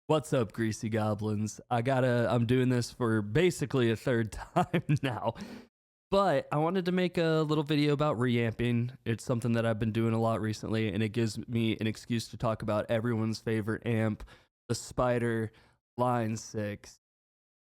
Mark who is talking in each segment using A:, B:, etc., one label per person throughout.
A: What's up, greasy goblins? I'm doing this for basically a third time now. But I wanted to make a little video about reamping. It's something that I've been doing a lot recently, and it gives me an excuse to talk about everyone's favorite amp, the Spider Line 6.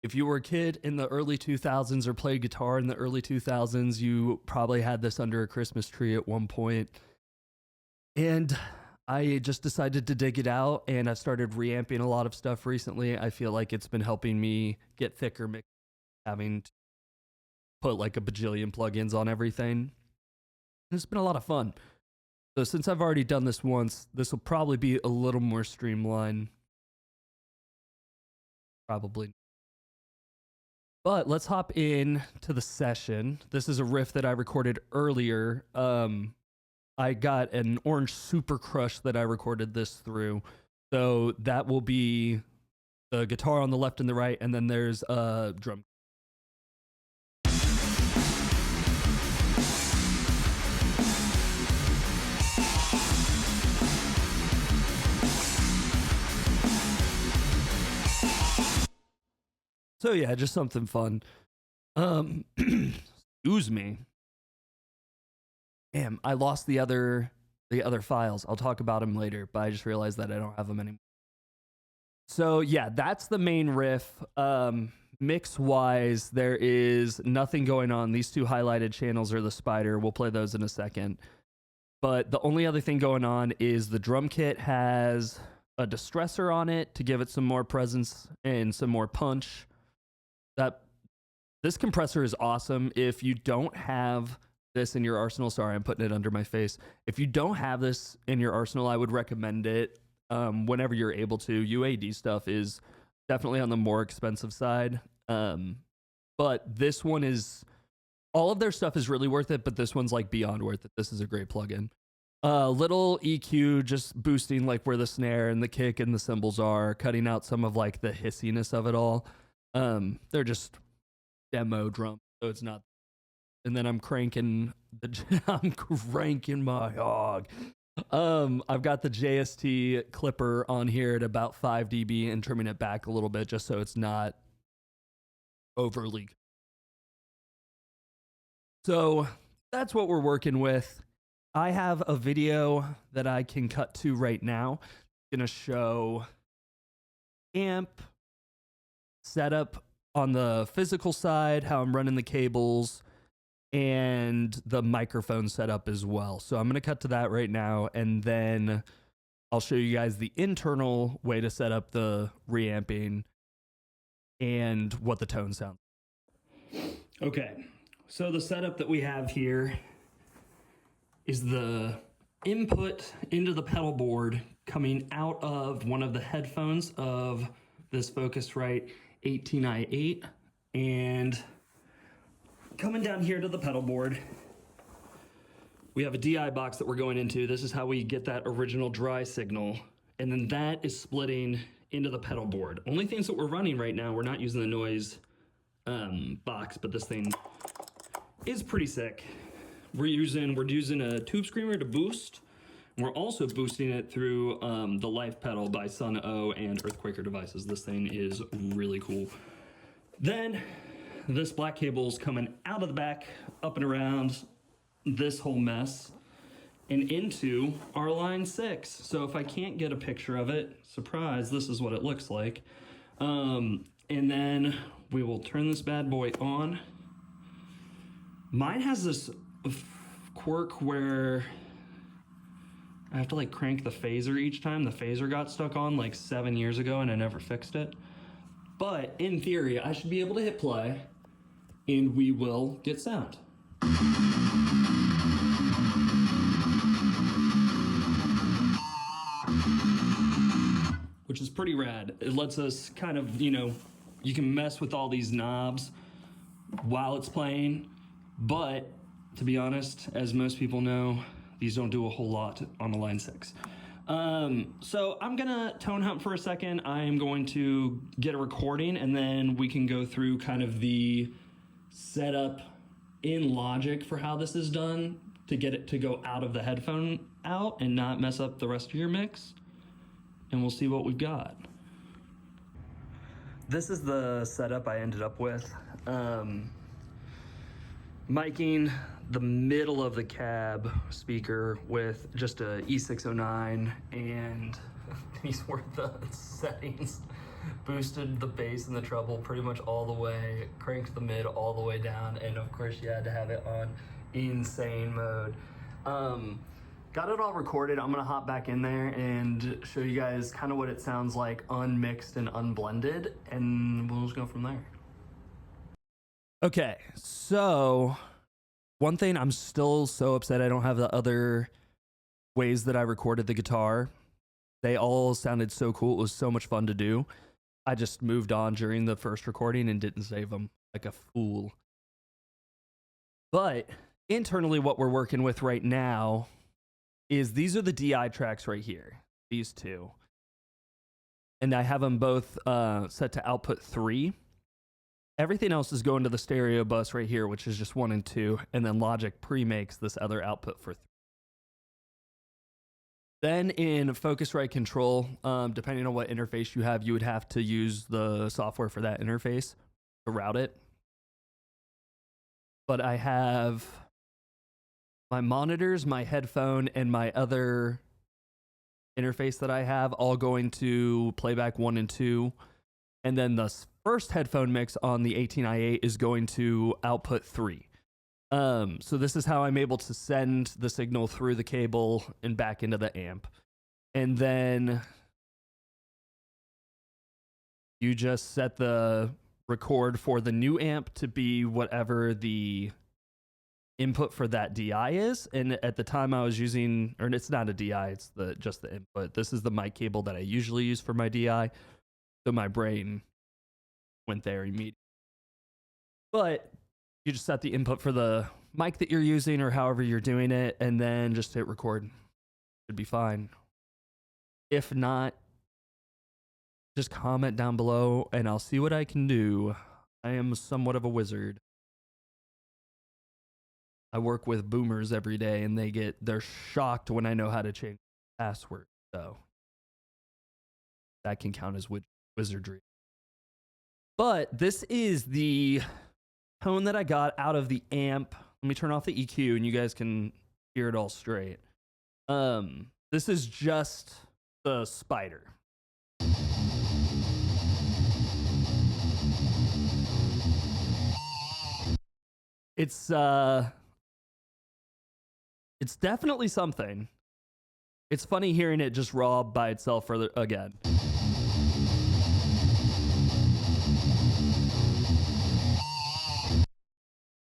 A: If you were a kid in the early 2000s or played guitar in the early 2000s, you probably had this under a Christmas tree at one point. And I just decided to dig it out, and I've started reamping a lot of stuff recently. I feel like it's been helping me get thicker mix, having to put like a bajillion plugins on everything. And it's been a lot of fun. So since I've already done this once, this will probably be a little more streamlined. Probably. But let's hop in to the session. This is a riff that I recorded earlier. I got an orange super crush that I recorded this through. So that will be the guitar on the left and the right, and then there's a drum. So yeah, just something fun. Excuse me. Damn, I lost the other files. I'll talk about them later, but I just realized that I don't have them anymore. So yeah, that's the main riff. Mix wise, there is nothing going on. These two highlighted channels are the Spider. We'll play those in a second. But the only other thing going on is the drum kit has a distressor on it to give it some more presence and some more punch. This compressor is awesome. If you don't have this in your arsenal, sorry, I'm putting it under my face. If you don't have this in your arsenal, I would recommend it whenever you're able to. UAD stuff is definitely on the more expensive side. But this one is, all of their stuff is really worth it, but this one's like beyond worth it. This is a great plugin. Little EQ, just boosting like where the snare and the kick and the cymbals are, cutting out some of like the hissiness of it all. They're just demo drum, so it's not. And then I'm cranking my hog. I've got the JST clipper on here at about 5 dB and trimming it back a little bit just so it's not overly. So that's what we're working with. I have a video that I can cut to right now. I'm gonna show amp setup on the physical side, how I'm running the cables, and the microphone setup as well. So I'm going to cut to that right now, and then I'll show you guys the internal way to set up the reamping and what the tone sounds. Okay, so the setup that we have here is the input into the pedal board coming out of one of the headphones of this Focusrite 18i8, and coming down here to the pedal board, we have a DI box that we're going into. This is how we get that original dry signal, and then that is splitting into the pedal board. Only things that we're running right now, we're not using the noise box, but this thing is pretty sick. We're using a tube screamer to boost. We're also boosting it through the Life pedal by Sun O and Earthquaker devices. This thing is really cool. Then this black cable's coming out of the back, up and around this whole mess, and into our line 6. So if I can't get a picture of it, surprise, this is what it looks like. And then we will turn this bad boy on. Mine has this quirk where I have to like crank the phaser each time. The phaser got stuck on like 7 years ago and I never fixed it. But in theory, I should be able to hit play and we will get sound. Which is pretty rad. It lets us kind of, you can mess with all these knobs while it's playing. But to be honest, as most people know, these don't do a whole lot on the line 6. So I'm gonna tone hunt for a second. I am going to get a recording and then we can go through kind of the setup in Logic for how this is done to get it to go out of the headphone out and not mess up the rest of your mix. And we'll see what we've got. this is the setup I ended up with. Miking the middle of the cab speaker with just a E609, and these were the settings. Boosted the bass and the treble pretty much all the way, cranked the mid all the way down, and of course you had to have it on insane mode. Got it all recorded. I'm gonna hop back in there and show you guys kind of what it sounds like unmixed and unblended, and we'll just go from there. Okay, so one thing, I'm still so upset I don't have the other ways that I recorded the guitar. They all sounded so cool. It was so much fun to do. I just moved on during the first recording and didn't save them like a fool. But internally, what we're working with right now is these are the DI tracks right here, these two. And I have them both set to output 3. Everything else is going to the stereo bus right here, which is just 1 and 2, and then Logic pre-makes this other output for 3. Then in Focusrite Control, depending on what interface you have, you would have to use the software for that interface to route it. But I have my monitors, my headphone, and my other interface that I have all going to playback 1 and 2. And then the first headphone mix on the 18i8 is going to output 3. So this is how I'm able to send the signal through the cable and back into the amp. And then you just set the record for the new amp to be whatever the input for that DI is. And at the time I was using, or it's not a DI, it's just the input. This is the mic cable that I usually use for my DI. So my brain went there immediately. But you just set the input for the mic that you're using or however you're doing it, and then just hit record. Should be fine. If not, just comment down below and I'll see what I can do. I am somewhat of a wizard. I work with boomers every day and they're shocked when I know how to change the password. So that can count as wizardry. But this is the tone that I got out of the amp. Let me turn off the EQ and you guys can hear it all straight. This is just the spider. It's definitely something. It's funny hearing it just raw by itself again.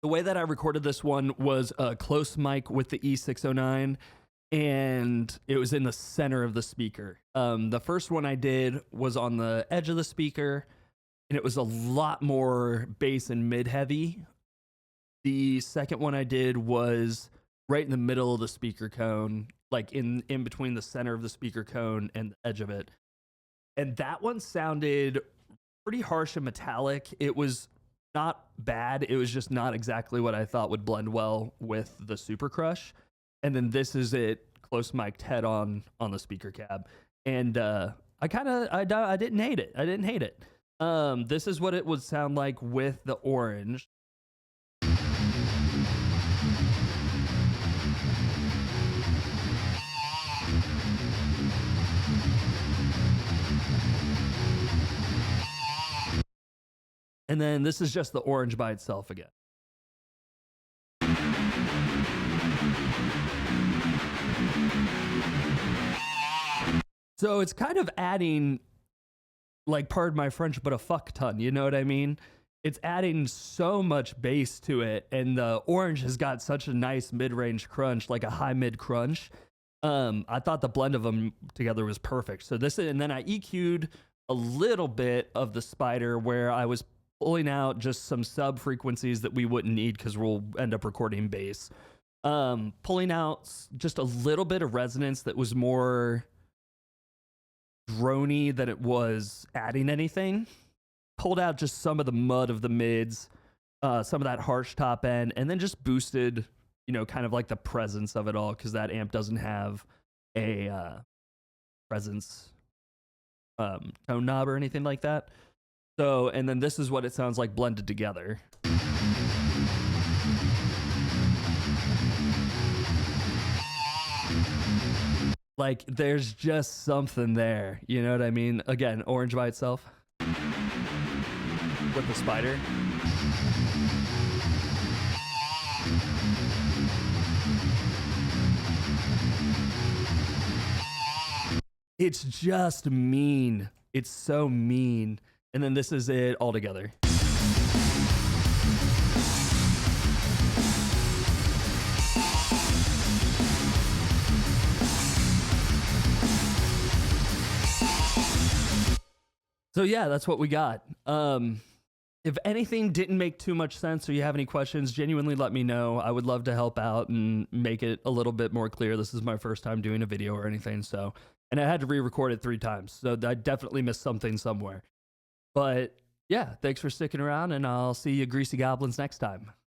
A: The way that I recorded this one was a close mic with the E609, and it was in the center of the speaker. The first one I did was on the edge of the speaker, and it was a lot more bass and mid-heavy. The second one I did was right in the middle of the speaker cone, like in between the center of the speaker cone and the edge of it. And that one sounded pretty harsh and metallic. It was not bad. It was just not exactly what I thought would blend well with the Super Crush. And then this is it close mic'd head on the speaker cab. And I didn't hate it. I didn't hate it. This is what it would sound like with the orange. And then this is just the orange by itself again. So it's kind of adding, like, pardon my French, but a fuck ton, you know what I mean? It's adding so much bass to it, and the orange has got such a nice mid-range crunch, like a high mid crunch. I thought the blend of them together was perfect. So this, and then I EQ'd a little bit of the spider where I was pulling out just some sub frequencies that we wouldn't need because we'll end up recording bass. Pulling out just a little bit of resonance that was more drony than it was adding anything. Pulled out just some of the mud of the mids, some of that harsh top end, and then just boosted, you know, kind of like the presence of it all, because that amp doesn't have a presence tone knob or anything like that. So, and then this is what it sounds like blended together. Like, there's just something there. You know what I mean? Again, orange by itself. With the spider. It's just mean. It's so mean. And then this is it all together. So yeah, that's what we got. If anything didn't make too much sense or you have any questions, genuinely let me know. I would love to help out and make it a little bit more clear. This is my first time doing a video or anything, so, and I had to re-record it 3 times, so I definitely missed something somewhere. But yeah, thanks for sticking around, and I'll see you greasy goblins next time.